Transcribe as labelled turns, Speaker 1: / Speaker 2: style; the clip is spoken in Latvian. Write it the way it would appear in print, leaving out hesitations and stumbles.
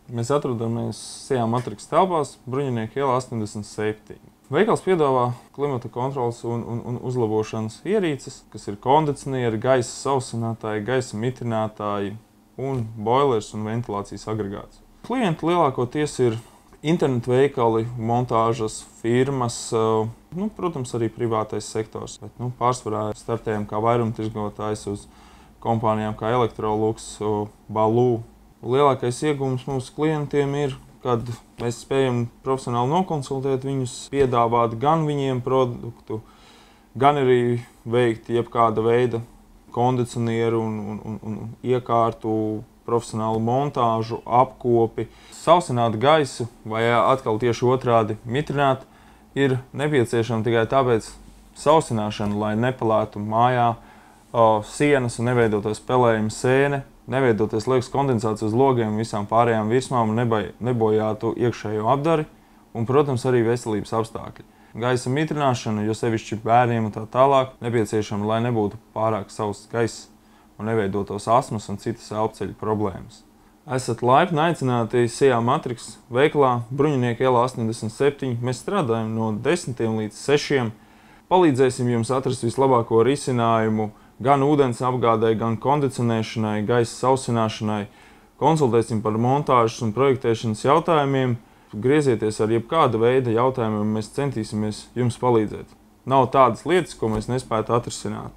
Speaker 1: Mēs atrodamies Sijā Matrix telpās, Bruņinieku iela 87. Veikals piedāvā klimata kontroles un uzlabošanas ierīces, kas ir kondicionieri, gaisa sausinātāji, gaisa mitrinātāji un boilers un ventilācijas agregāts. Klienti lielākoties ir internetu veikali, montāžas firmas, protams, arī privātais sektors. Bet, pārsvarā startējam kā vairumtirgotājs uz kompānijām kā Electrolux, Baloo. Lielākais iegūms mūsu klientiem ir, kad mēs spējam profesionāli nokonsultēt viņus, piedāvāt gan viņiem produktu, gan arī veikt jebkāda veida kondicionieru un iekārtu, profesionālu montāžu, apkopi. Sausināt gaisu vai atkal tieši otrādi mitrināt ir nepieciešama tikai tāpēc sausināšana, lai nepalētu mājā sienas un neveidotos pelējuma sēne, neveidoties liekas kondensācija uz logiem un visām pārējām virsmām un nebojātu iekšējo apdari un, protams, arī veselības apstākļi. Gaisa mitrināšana, jo sevišķi bērniem un tā tālāk, nepieciešama, lai nebūtu pārāk sauss gaiss un neveidotos astmas un citas elpceļu problēmas. Esat laipni aicināti Sijā Matrix veikalā Bruņinieku iela 87. Mēs strādājam no 10 līdz 6. Palīdzēsim jums atrast vislabāko risinājumu gan ūdens apgādai, gan kondicionēšanai, gaisa sausināšanai. Konsultēsim par montāžas un projektēšanas jautājumiem. Griezieties ar jebkāda veida jautājumiem, mēs centīsimies jums palīdzēt. Nav tādas lietas, ko mēs nespētu atrisināt.